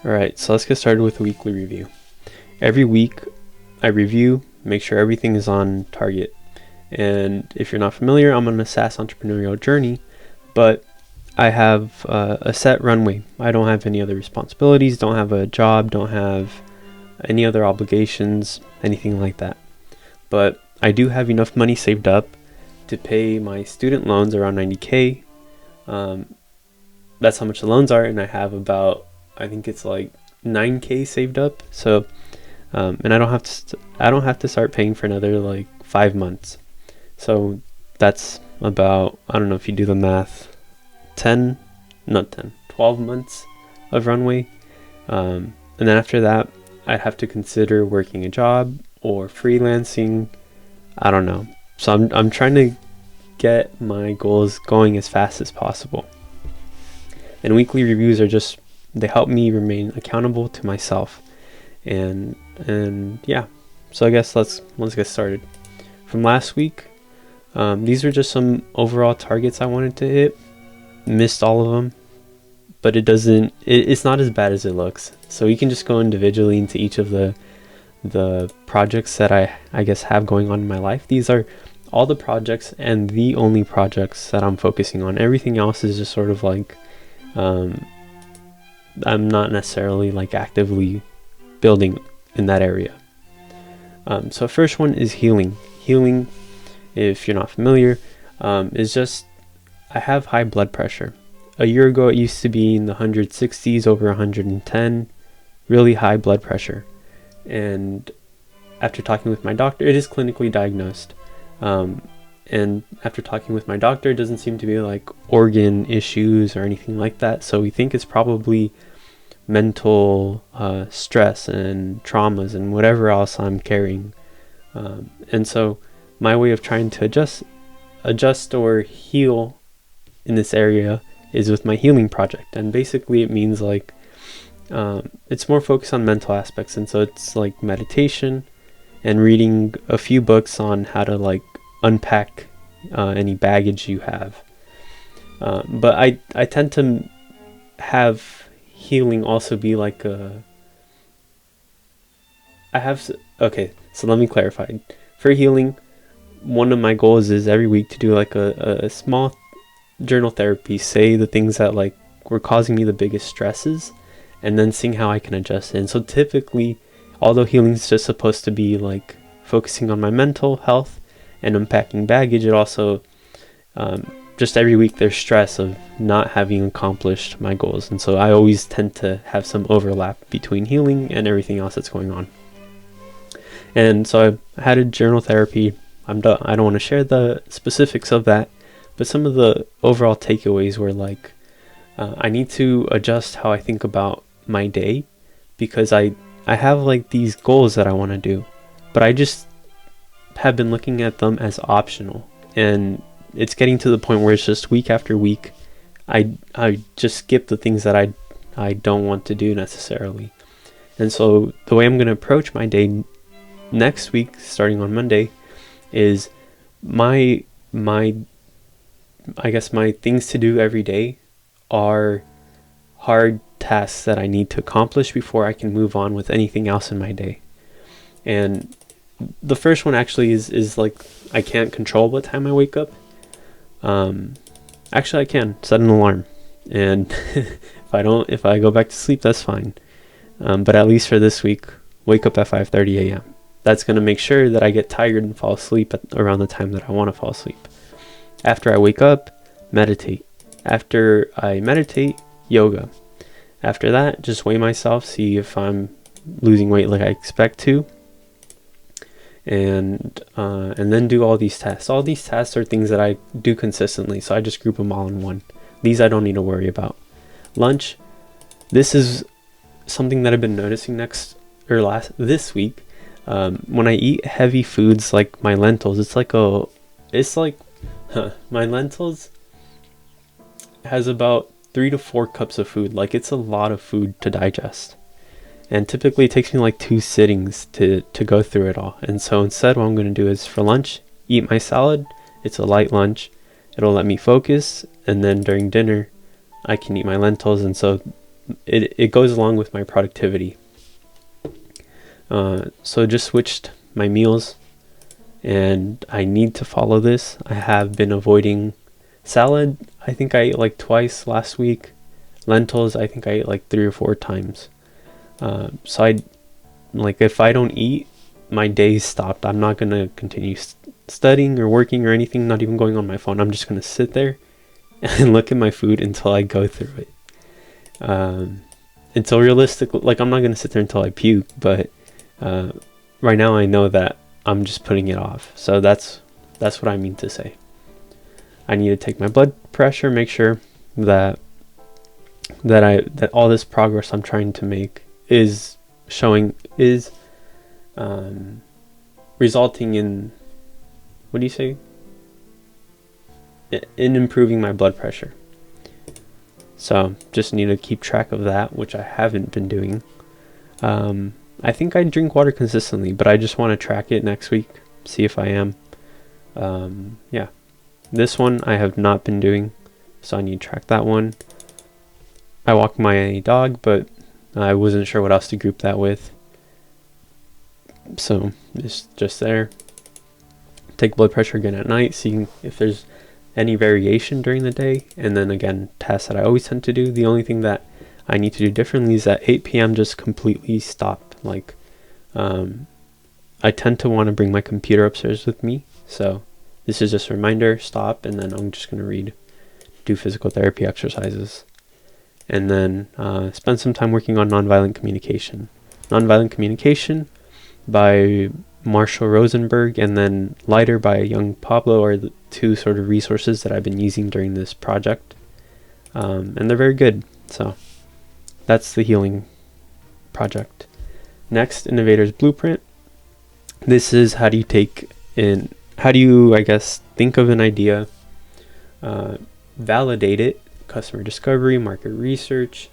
Alright, so let's get started with a weekly review. Every week I review, make sure everything is on target. And if you're not familiar, I'm on a SaaS entrepreneurial journey, but I have a set runway. I don't have any other responsibilities, don't have a job, don't have any other obligations, anything like that. But I do have enough money saved up to pay my student loans around 90K. That's how much the loans are, and I have about, I think it's like 9K saved up. So and I don't have to start paying for another like 5 months. So that's about, I don't know if you do the math, 12 months of runway. And then after that, I'd have to consider working a job or freelancing. I don't know. So I'm trying to get my goals going as fast as possible. And weekly reviews are just, they help me remain accountable to myself. And yeah, so I guess let's get started. From last week, these are just some overall targets I wanted to hit. Missed all of them, but it's not as bad as it looks. So you can just go individually into each of the projects that I guess have going on in my life. These are all the projects and the only projects that I'm focusing on. Everything else is just sort of like I'm not necessarily like actively building in that area. So first one is healing. Healing, if you're not familiar, is just, I have high blood pressure. A year ago it used to be in the 160s, over 110, really high blood pressure. And after talking with my doctor, it is clinically diagnosed. And after talking with my doctor, it doesn't seem to be like organ issues or anything like that. So we think it's probably mental stress and traumas and whatever else I'm carrying. And so my way of trying to adjust or heal in this area is with my healing project. And basically it means like it's more focused on mental aspects, and so it's like meditation and reading a few books on how to like unpack any baggage you have. But I tend to have healing also be like okay, so let me clarify. For healing, one of my goals is every week to do like a small journal therapy, say the things that like were causing me the biggest stresses, and then seeing how I can adjust it. And so typically, although healing is just supposed to be like focusing on my mental health and unpacking baggage, it also just every week there's stress of not having accomplished my goals. And so I always tend to have some overlap between healing and everything else that's going on. And so I had a journal therapy. I'm done. I don't want to share the specifics of that, but some of the overall takeaways were like, I need to adjust how I think about my day, because I have like these goals that I want to do, but I just have been looking at them as optional, and it's getting to the point where it's just week after week I just skip the things that I don't want to do necessarily. And so the way I'm going to approach my day next week, starting on Monday, is my I guess my things to do every day are hard tasks that I need to accomplish before I can move on with anything else in my day. And the first one actually is like, I can't control what time I wake up. Actually I can set an alarm, and if I go back to sleep, that's fine. But at least for this week, wake up at 5:30 a.m. That's going to make sure that I get tired and fall asleep around the time that I want to fall asleep. After I wake up, meditate. After I meditate, yoga. After that, just weigh myself, see if I'm losing weight like I expect to, and then do all these tests. All these tests are things that I do consistently, so I just group them all in one. These I don't need to worry about. Lunch, this is something that I've been noticing this week. When I eat heavy foods like my lentils, my lentils has about 3 to 4 cups of food. Like, it's a lot of food to digest, and typically it takes me like 2 sittings to go through it all. And so instead, what I'm going to do is for lunch, eat my salad. It's a light lunch. It'll let me focus, and then during dinner I can eat my lentils. And so it goes along with my productivity. So just switched my meals, and I need to follow this. I have been avoiding salad. I think I ate like twice last week. Lentils, I think I ate like 3 or 4 times. So I like, if I don't eat, my day's stopped. I'm not gonna continue studying or working or anything. Not even going on my phone. I'm just gonna sit there and look at my food until I go through it. Until realistically, like, I'm not gonna sit there until I puke, but right now I know that I'm just putting it off. So that's what I mean to say. I need to take my blood pressure, make sure that all this progress I'm trying to make is resulting in, what do you say? In improving my blood pressure. So just need to keep track of that, which I haven't been doing. I think I drink water consistently, but I just want to track it next week, see if I am. Yeah, this one I have not been doing, so I need to track that one. I walk my dog, but I wasn't sure what else to group that with. So it's just there. Take blood pressure again at night, seeing if there's any variation during the day. And then again, tasks that I always tend to do. The only thing that I need to do differently is at 8 p.m. just completely stop. Like, I tend to want to bring my computer upstairs with me. So this is just a reminder, stop, and then I'm just going to do physical therapy exercises. And then spend some time working on nonviolent communication. Nonviolent Communication by Marshall Rosenberg and then Lighter by Young Pablo are the 2 sort of resources that I've been using during this project. And they're very good. So that's the healing project. Next, Innovator's Blueprint. This is how do you, I guess, think of an idea, validate it, customer discovery, market research,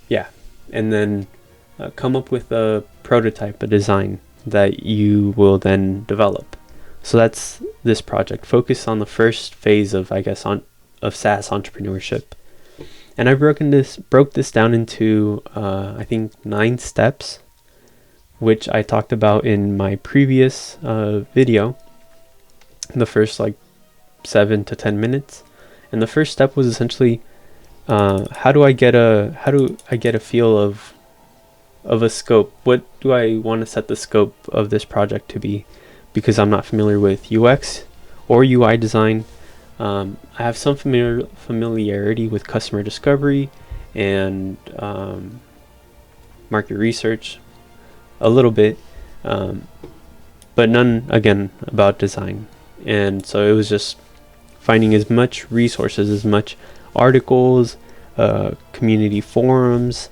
and then come up with a prototype, a design that you will then develop. So that's this project. Focus on the first phase of, I guess, of SaaS entrepreneurship. And I broke this down into I think 9 steps, which I talked about in my previous video, the first like 7 to 10 minutes. And the first step was essentially how do I get a feel of a scope? What do I want to set the scope of this project to be? Because I'm not familiar with UX or UI design. I have some familiarity with customer discovery and market research, a little bit, but none, again, about design. And so it was just finding as much resources, as much articles, community forums,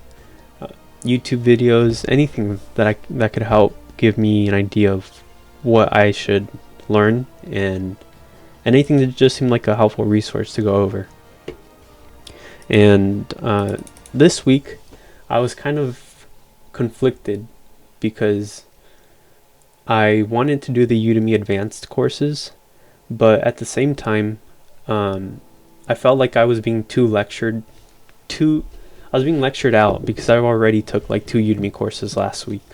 YouTube videos, anything that could help give me an idea of what I should learn, and anything that just seemed like a helpful resource to go over. And this week I was kind of conflicted because I wanted to do the Udemy advanced courses, but at the same time I felt like I was being lectured out because I already took like 2 Udemy courses last week.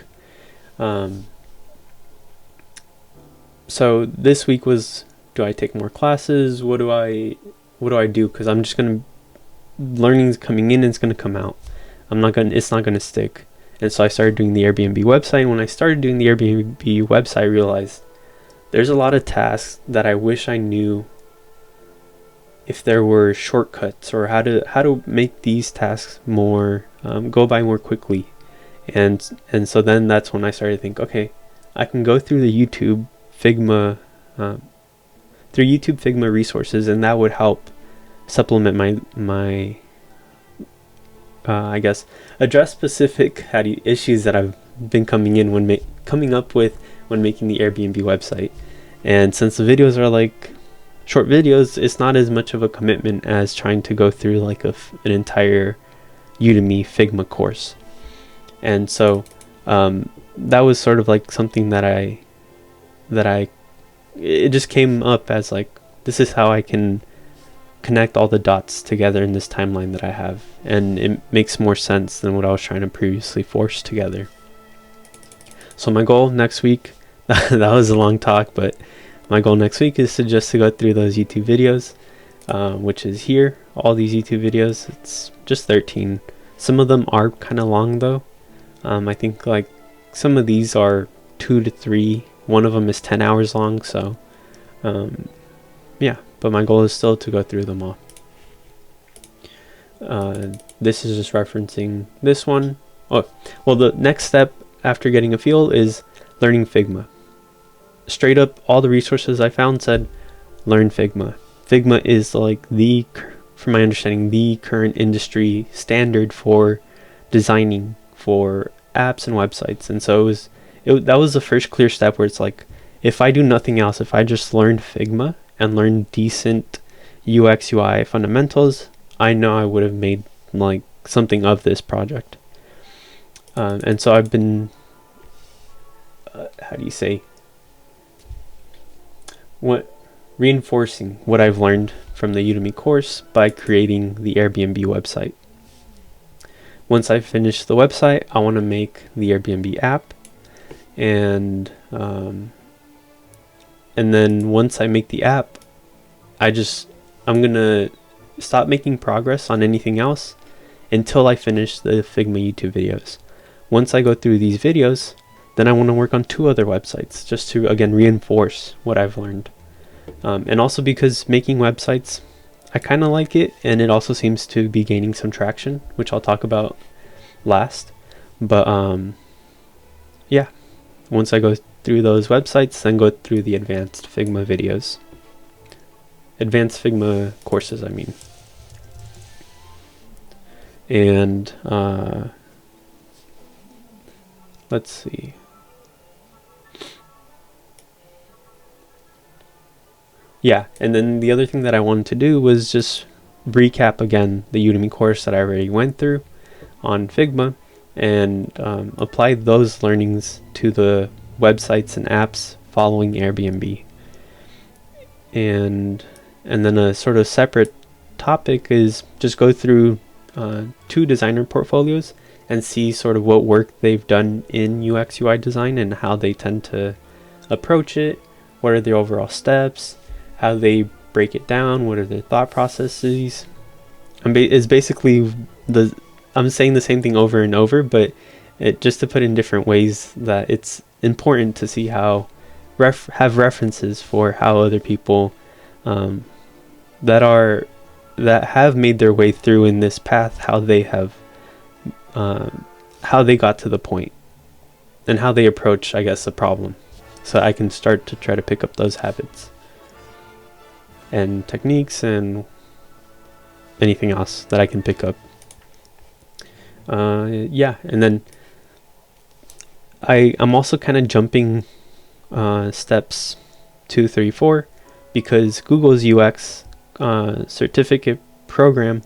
So this week was, do I take more classes? What do I do? Because I'm just learning's coming in and it's gonna come out. It's not gonna stick. And so I started doing the Airbnb website. And when I started doing the Airbnb website, I realized there's a lot of tasks that I wish I knew if there were shortcuts, or how to make these tasks more go by more quickly. And so then that's when I started to think, okay, I can go through the YouTube Figma resources, and that would help supplement my I guess address specific issues that I've been coming up with when making the Airbnb website. And since the videos are like short videos, it's not as much of a commitment as trying to go through like an entire Udemy Figma course. And so that was sort of like something that it just came up as like, this is how I can connect all the dots together in this timeline that I have, and it makes more sense than what I was trying to previously force together. So my goal next week, that was a long talk, but my goal next week is to go through those YouTube videos, which is here, all these YouTube videos. It's just 13. Some of them are kind of long though. I think like some of these are 2 to 3. One of them is 10 hours long, so yeah, but my goal is still to go through them all. This is just referencing this one. Oh, well, the next step after getting a feel is learning Figma. Straight up, all the resources I found said learn Figma. Figma is like from my understanding, the current industry standard for designing for apps and websites. And so that was the first clear step where it's like, if I do nothing else, if I just learned Figma and learned decent UX UI fundamentals, I know I would have made like something of this project. And so I've been how do you say, reinforcing what I've learned from the Udemy course by creating the Airbnb website. Once I finish the website, I want to make the Airbnb app, and then once I make the app, I'm gonna stop making progress on anything else until I finish the Figma YouTube videos. Once I go through these videos, then I want to work on 2 other websites just to again reinforce what I've learned. And also because making websites, I kind of like it, and it also seems to be gaining some traction, which I'll talk about last. But yeah, once I go through those websites, then go through the advanced Figma videos. Advanced Figma courses, I mean. And let's see. Yeah, and then the other thing that I wanted to do was just recap again the Udemy course that I already went through on Figma, and apply those learnings to the websites and apps following Airbnb. And then a sort of separate topic is just go through 2 designer portfolios and see sort of what work they've done in UX UI design and how they tend to approach it, what are their overall steps, how they break it down, what are their thought processes. It's basically I'm saying the same thing over and over, but just to put in different ways, that it's important to see how have references for how other people that have made their way through in this path, how they got to the point and how they approach, I guess, a problem, so I can start to try to pick up those habits and techniques and anything else that I can pick up. Yeah, and then I'm also kind of jumping steps 2, 3, 4, because Google's UX certificate program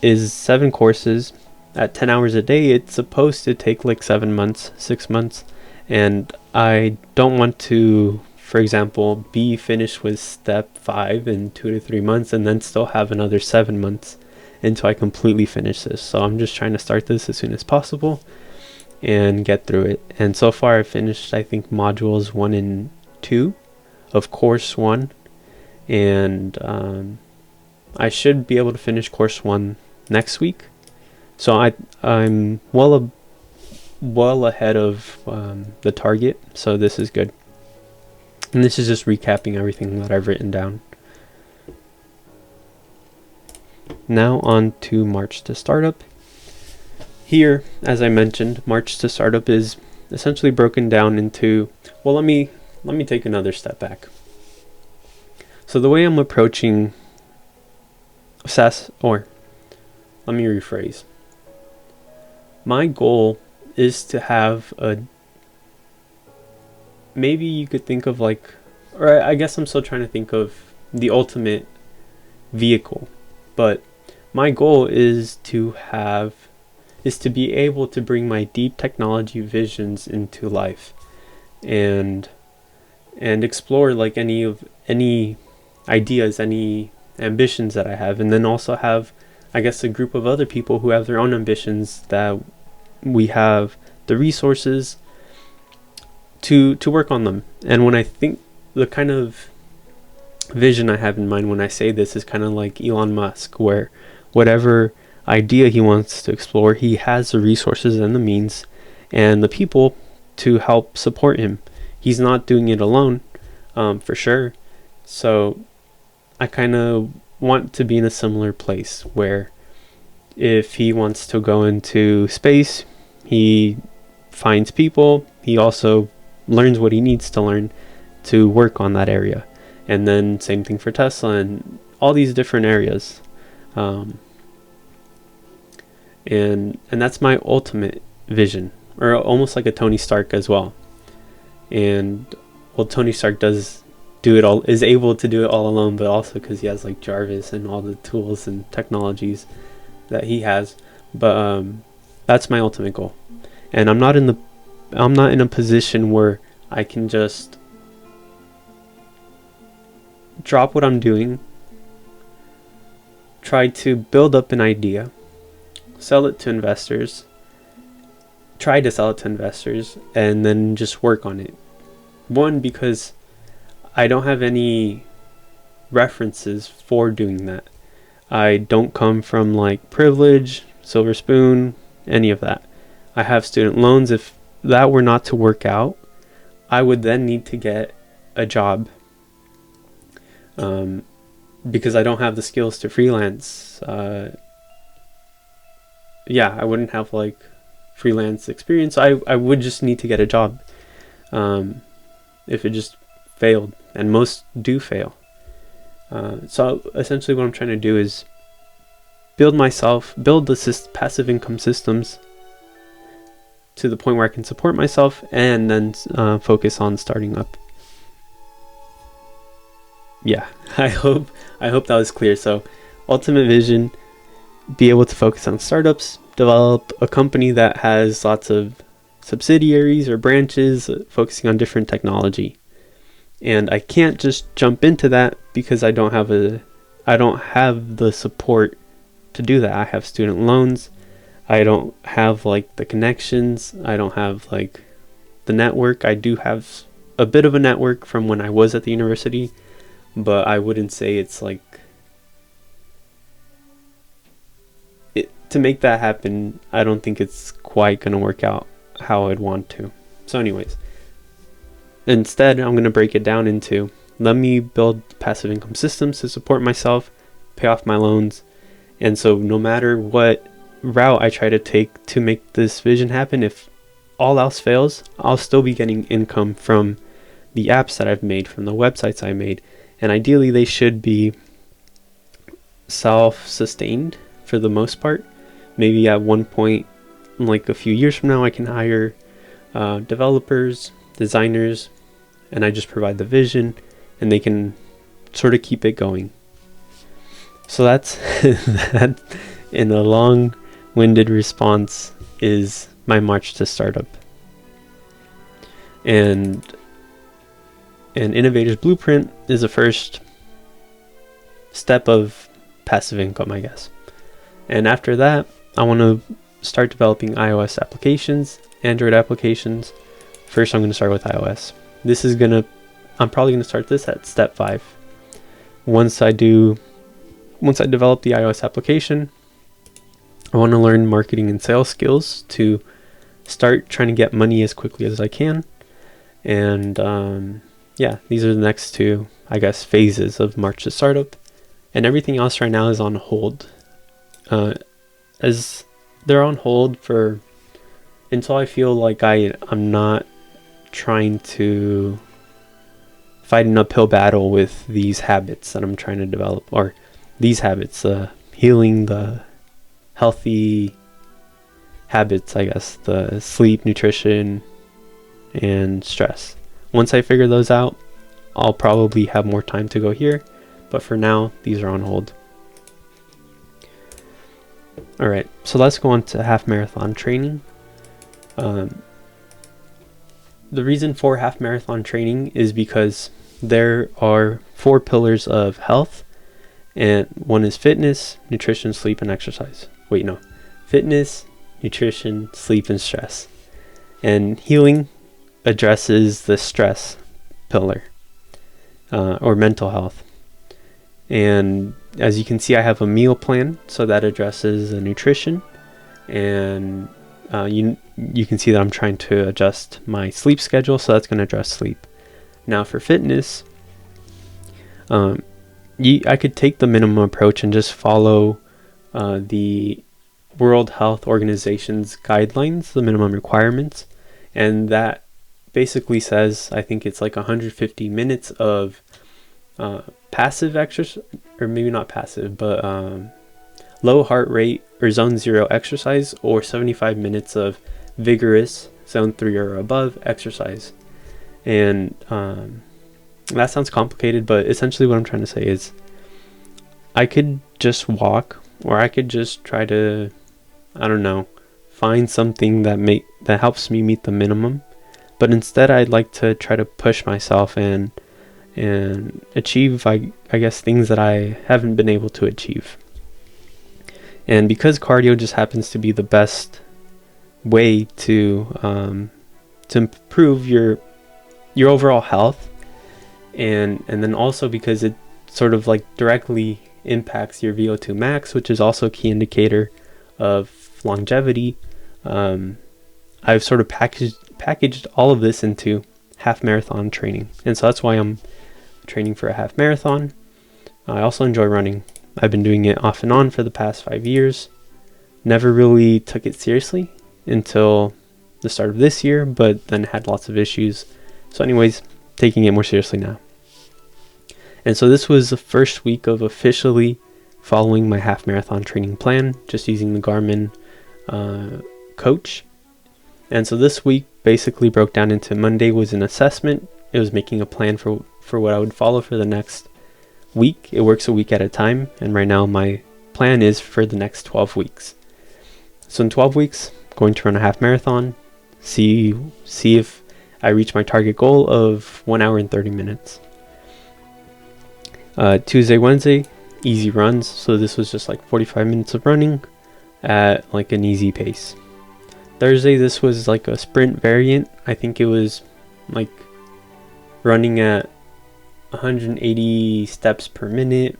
is 7 courses at 10 hours a day. It's supposed to take like 7 months, 6 months, and I don't want to, for example, be finished with step 5 in 2 to 3 months and then still have another 7 months until I completely finish this. So I'm just trying to start this as soon as possible and get through it. And so far I've finished, I think, modules 1 and 2 of course 1, and I should be able to finish course 1 next week. So I'm well ahead of the target, so this is good. And this is just recapping everything that I've written down. Now on to March to Startup. Here, as I mentioned, March to Startup is essentially broken down into, well, let me take another step back. So the way I'm approaching SaaS, or let me rephrase. My goal is to have maybe you could think of like, or I guess I'm still trying to think of the ultimate vehicle, but my goal is to be able to bring my deep technology visions into life, and explore like any ideas, any ambitions that I have, and then also have, I guess, a group of other people who have their own ambitions, that we have the resources to work on them. And when I think, the kind of vision I have in mind when I say this is kind of like Elon Musk, where whatever idea he wants to explore, he has the resources and the means and the people to help support him. He's not doing it alone, for sure. So I kind of want to be in a similar place where if he wants to go into space, he finds people, he also learns what he needs to learn to work on that area. And then same thing for Tesla and all these different areas. And that's my ultimate vision, or almost like a Tony Stark as well. And well, Tony Stark does do it all, is able to do it all alone, but also because he has like Jarvis and all the tools and technologies that he has. But that's my ultimate goal. And I'm not in a position where I can just drop what I'm doing, try to build up an idea, sell it to investors, try to sell it to investors, and then just work on it. One, because I don't have any references for doing that. I don't come from like privilege, silver spoon, any of that. I have student loans. If that were not to work out, I would then need to get a job, because I don't have the skills to freelance. I wouldn't have like freelance experience. I would just need to get a job, if it just failed, and most do fail. So essentially what I'm trying to do is build the passive income systems to the point where I can support myself, and then focus on starting up. Yeah, I hope that was clear. So ultimate vision, be able to focus on startups, develop a company that has lots of subsidiaries or branches focusing on different technology. And I can't just jump into that because I don't have the support to do that. I have student loans. I don't have like the connections. I don't have like the network. I do have a bit of a network from when I was at the university, but I wouldn't say it's like it, to make that happen. I don't think it's quite going to work out how I'd want to. So anyways, instead, I'm going to break it down into, let me build passive income systems to support myself, pay off my loans. And so no matter what route I try to take to make this vision happen, if all else fails, I'll still be getting income from the apps that I've made, from the websites I made. And ideally, they should be self-sustained for the most part. Maybe at one point, like a few years from now, I can hire developers, designers, and I just provide the vision, and they can sort of keep it going. So that's that, in a long-winded response, is my march to startup. And Innovator's Blueprint is the first step of passive income, I guess. And after that, I want to start developing iOS applications, Android applications. First, I'm going to start with iOS. I'm probably going to start this at step 5. Once I develop the iOS application, I want to learn marketing and sales skills to start trying to get money as quickly as I can. And these are the next 2, I guess, phases of March to Startup. And everything else right now is on hold. As they're on hold for until I feel like I'm not trying to fight an uphill battle with these habits that I'm trying to develop, or these habits, healing the healthy habits, I guess, the sleep, nutrition, and stress. Once I figure those out, I'll probably have more time to go here, but for now, these are on hold. Alright, so let's go on to half marathon training. The reason for half marathon training is because there are 4 pillars of health, And one is fitness, nutrition, sleep, and exercise. Wait, no. Fitness, nutrition, sleep, and stress. And healing addresses the stress pillar, or mental health. And as you can see, I have a meal plan, so that addresses the nutrition. And you can see that I'm trying to adjust my sleep schedule, so that's going to address sleep. Now for fitness, I could take the minimum approach and just follow the World Health Organization's guidelines, the minimum requirements, and that basically says, I think it's like 150 minutes of passive exercise, or maybe not passive, but low heart rate or zone 0 exercise, or 75 minutes of vigorous zone 3 or above exercise. And that sounds complicated, but essentially what I'm trying to say is I could just walk, or I could just try to, I don't know, find something that helps me meet the minimum. But instead I'd like to try to push myself and achieve, I guess, things that I haven't been able to achieve. And because cardio just happens to be the best way to improve your overall health, and then also because it sort of like directly impacts your VO2 max, which is also a key indicator of longevity, I've sort of packaged all of this into half marathon training. And so that's why I'm training for a half marathon. I also enjoy running. I've been doing it off and on for the past 5 years. Never really took it seriously until the start of this year, but then had lots of issues. So anyways, taking it more seriously now. And so this was the first week of officially following my half marathon training plan, just using the Garmin coach. And so this week basically broke down into Monday was an assessment. It was making a plan for what I would follow for the next week. It works a week at a time, and right now my plan is for the next 12 weeks. So in 12 weeks, I'm going to run a half marathon, see if I reach my target goal of 1 hour and 30 minutes. Tuesday, Wednesday, easy runs. So this was just like 45 minutes of running at like an easy pace. Thursday, this was like a sprint variant. I think it was like running at 180 steps per minute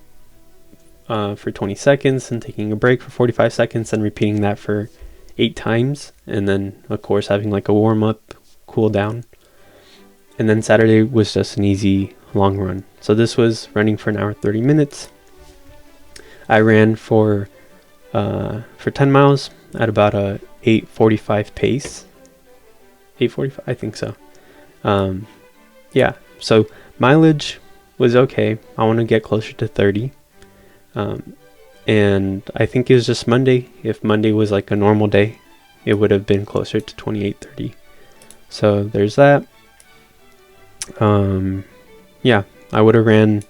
for 20 seconds and taking a break for 45 seconds and repeating that for 8 times. And then of course having like a warm up, cool down. And then Saturday was just an easy long run. So this was running for 1 hour 30 minutes. I ran for 10 miles at about a 8:45 pace. 8:45, I think so. Yeah, so mileage was okay. I want to get closer to 30. And I think it was just Monday. If Monday was like a normal day, it would have been closer to 28:30. So there's that. Yeah, I would have ran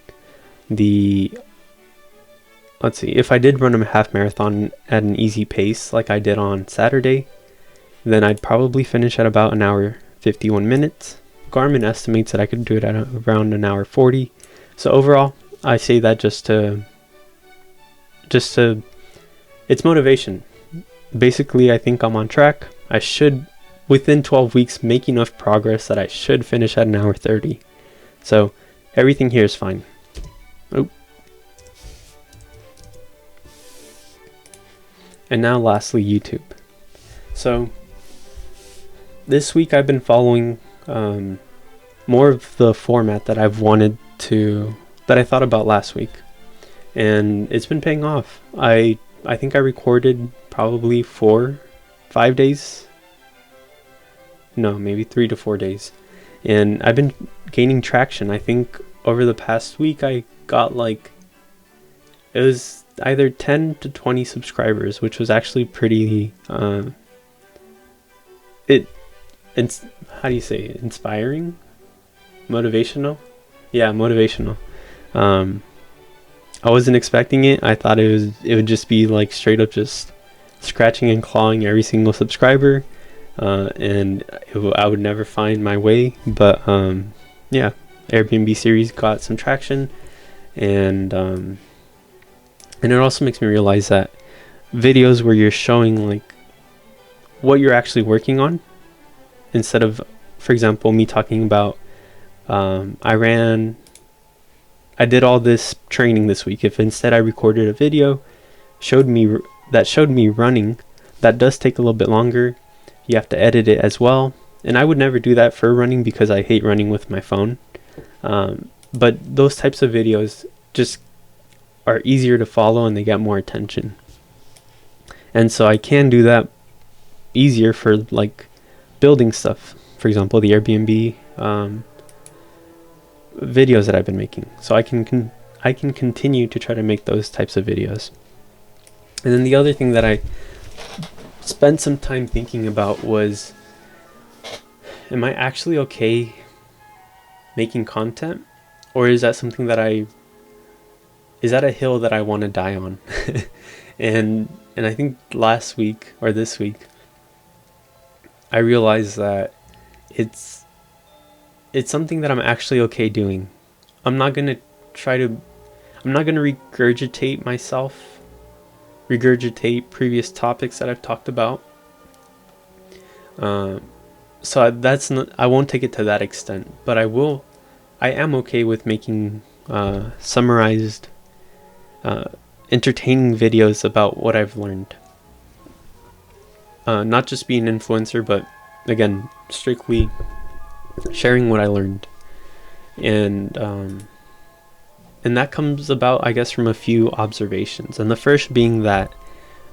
let's see, if I did run a half marathon at an easy pace like I did on Saturday, then I'd probably finish at about 1 hour 51 minutes. Garmin estimates that I could do it at around 1 hour 40. So overall, I say that just to it's motivation. Basically, I think I'm on track. I should, within 12 weeks, make enough progress that I should finish at 1 hour 30. So everything here is fine. Oh. And now lastly, YouTube. So this week I've been following more of the format that that I thought about last week, and it's been paying off. I think I recorded probably 4-5 days, no, maybe 3 to 4 days, and I've been gaining traction. I think over the past week I got like, it was either 10 to 20 subscribers, which was actually pretty it's how do you say it? Inspiring, motivational. Yeah, motivational. I wasn't expecting it. I thought it would just be like straight up just scratching and clawing every single subscriber, and I would never find my way. But yeah, Airbnb series got some traction, and And it also makes me realize that videos where you're showing like what you're actually working on, instead of, for example, me talking about I did all this training this week. If instead I recorded a video showed me running, that does take a little bit longer. You have to edit it as well, and I would never do that for running because I hate running with my phone. But those types of videos just are easier to follow and they get more attention, and so I can do that easier for like building stuff, for example the Airbnb videos that I've been making. So I can continue to try to make those types of videos. And then the other thing that I spent some time thinking about was, am I actually okay making content, or is that something that is that a hill that I want to die on? and I think last week or this week I realized that it's something that I'm actually okay doing. I'm not gonna regurgitate previous topics that I've talked about. So that's not, I won't take it to that extent, but I am okay with making summarized, entertaining videos about what I've learned. Not just being an influencer, but again, strictly sharing what I learned. And that comes about, I guess, from a few observations. And the first being that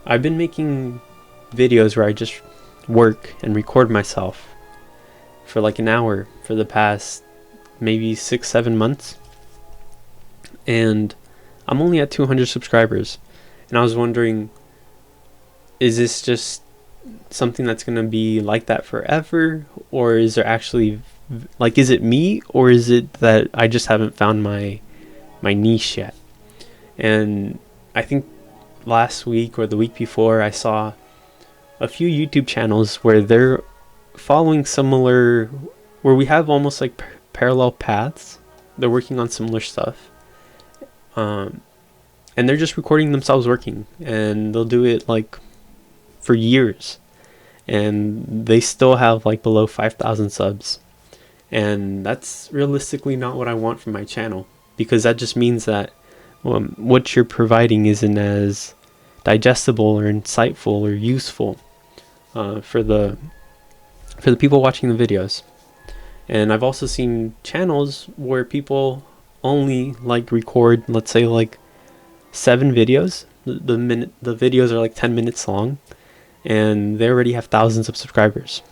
I've been making videos where I just work and record myself for like an hour for the past maybe 6-7 months. And I'm only at 200 subscribers. And I was wondering, is this just something that's going to be like that forever? Or is there actually, like, is it me? Or is it that I just haven't found my niche yet? And I think last week or the week before, I saw a few YouTube channels where they're following similar, where we have almost like parallel paths. They're working on similar stuff, and they're just recording themselves working, and they'll do it like for years, and they still have like below 5,000 subs. And that's realistically not what I want from my channel, because that just means that what you're providing isn't as digestible or insightful or useful for the people watching the videos. And I've also seen channels where people only like record, let's say, like 7 videos. The videos are like 10 minutes long, and they already have thousands of subscribers.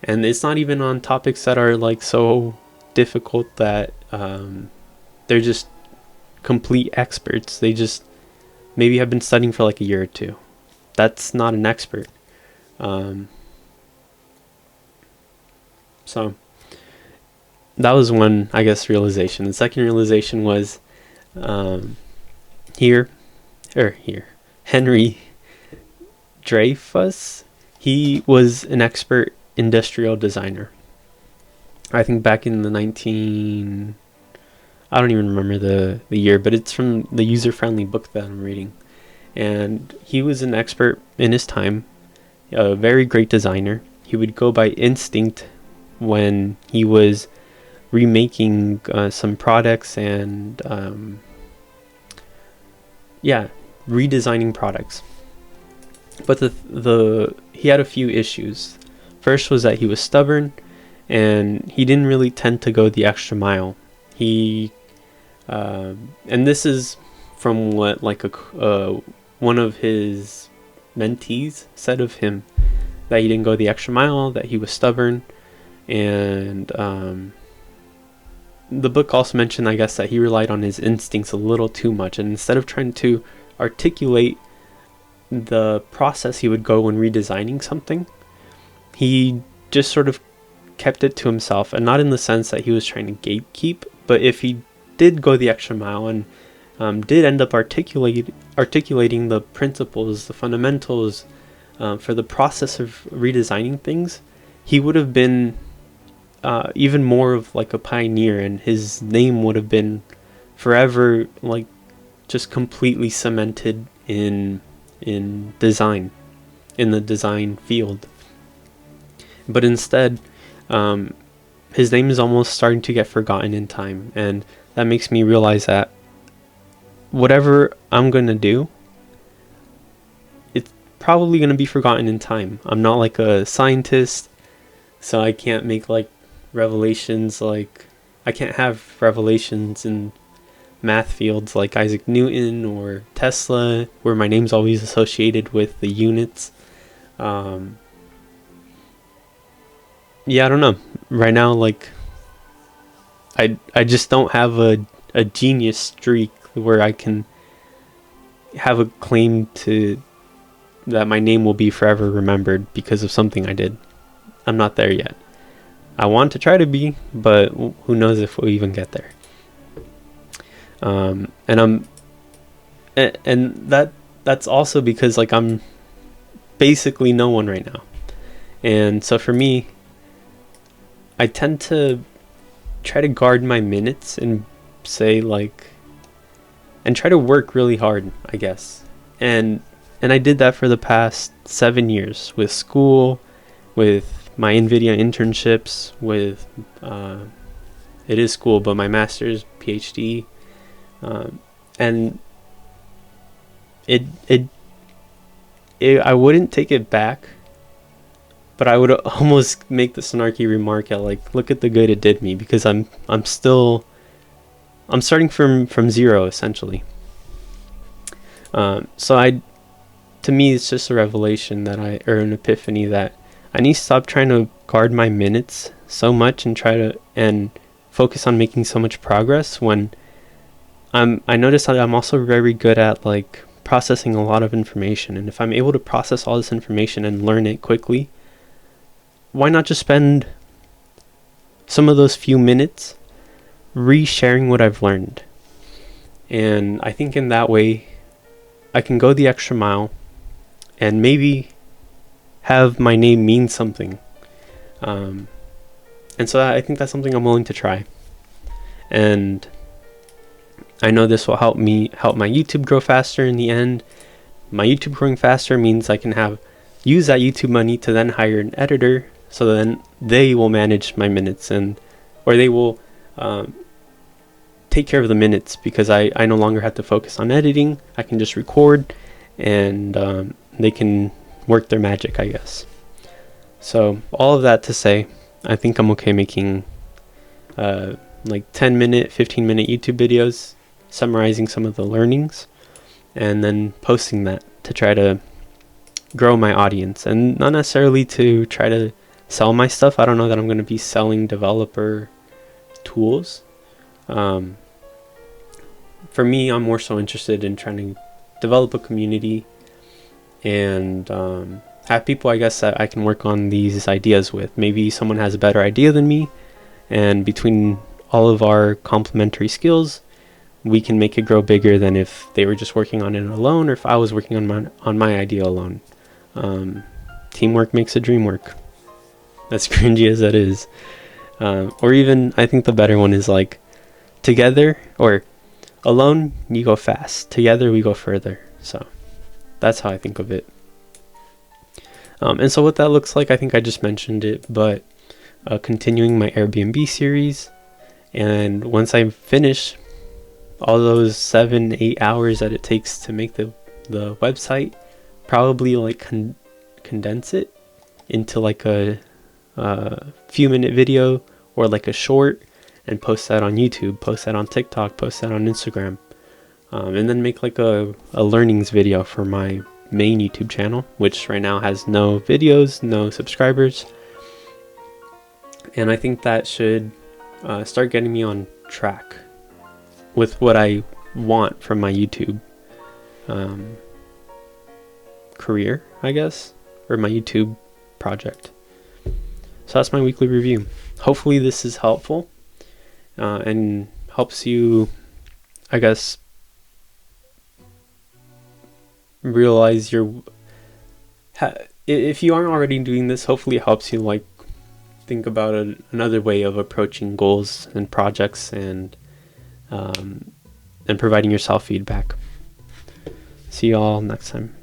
And it's not even on topics that are like so difficult that they're just complete experts. They just maybe have been studying for like a year or two. That's not an expert. So that was one, I guess, realization. The second realization was Henry Dreyfuss. He was an expert industrial designer. I think back in the I don't even remember the year, but it's from the user-friendly book that I'm reading. And he was an expert in his time, a very great designer. He would go by instinct when he was remaking some products and redesigning products. But he had a few issues. First was that he was stubborn, and he didn't really tend to go the extra mile. He and this is from what like one of his mentees said of him, that he didn't go the extra mile, that he was stubborn. And the book also mentioned, I guess, that he relied on his instincts a little too much, and instead of trying to articulate the process he would go when redesigning something, he just sort of kept it to himself. And not in the sense that he was trying to gatekeep, but if he did go the extra mile and did end up articulating the principles, the fundamentals for the process of redesigning things, he would have been even more of like a pioneer, and his name would have been forever like just completely cemented in design, in the design field. But instead, his name is almost starting to get forgotten in time, and that makes me realize that whatever I'm gonna do, it's probably gonna be forgotten in time. I'm not like a scientist, so I can't make like revelations, like I can't have revelations in math fields like Isaac Newton or Tesla, where my name's always associated with the units. Yeah, I don't know. Right now, like, I just don't have a genius streak where I can have a claim to that my name will be forever remembered because of something I did. I'm not there yet. I want to try to be, but who knows if we'll even get there. And that's also because like I'm basically no one right now. And so for me, I tend to try to guard my minutes and say like, and try to work really hard, I guess. And I did that for the past 7 years with school, with my NVIDIA internships, with it is school, but my master's, PhD, and it I wouldn't take it back, but I would almost make the snarky remark at like, look at the good it did me, because I'm starting from zero essentially. So to me, it's just a revelation or an epiphany that I need to stop trying to guard my minutes so much and focus on making so much progress when I notice that I'm also very good at like processing a lot of information. And if I'm able to process all this information and learn it quickly, why not just spend some of those few minutes re-sharing what I've learned? And I think in that way, I can go the extra mile and maybe have my name mean something. And so I think that's something I'm willing to try. And I know this will help my YouTube grow faster in the end. My YouTube growing faster means I can use that YouTube money to then hire an editor, so then they will manage my minutes or they will take care of the minutes, because I no longer have to focus on editing. I can just record and they can work their magic, I guess. So all of that to say, I think I'm okay making like 10-minute, 15-minute YouTube videos summarizing some of the learnings and then posting that to try to grow my audience, and not necessarily to try to sell my stuff. I don't know that I'm going to be selling developer tools. For me, I'm more so interested in trying to develop a community and have people, I guess, that I can work on these ideas with. Maybe someone has a better idea than me, and between all of our complementary skills, we can make it grow bigger than if they were just working on it alone, or if I was working on my idea alone. Teamwork makes a dream work. As cringy as that is. Or even, I think the better one is like, together, or alone, you go fast. Together, we go further. So that's how I think of it. And so what that looks like, I think I just mentioned it, but continuing my Airbnb series. And once I finish all those 7-8 hours that it takes to make the website, probably like condense it into like a few minute video or like a short, and post that on YouTube, post that on TikTok, post that on Instagram, and then make like a learnings video for my main YouTube channel, which right now has no videos, no subscribers. And I think that should start getting me on track with what I want from my YouTube career, I guess, or my YouTube project. So that's my weekly review. Hopefully this is helpful and helps you, I guess, realize if you aren't already doing this, hopefully it helps you like think about another way of approaching goals and projects, and and providing yourself feedback. See y'all next time.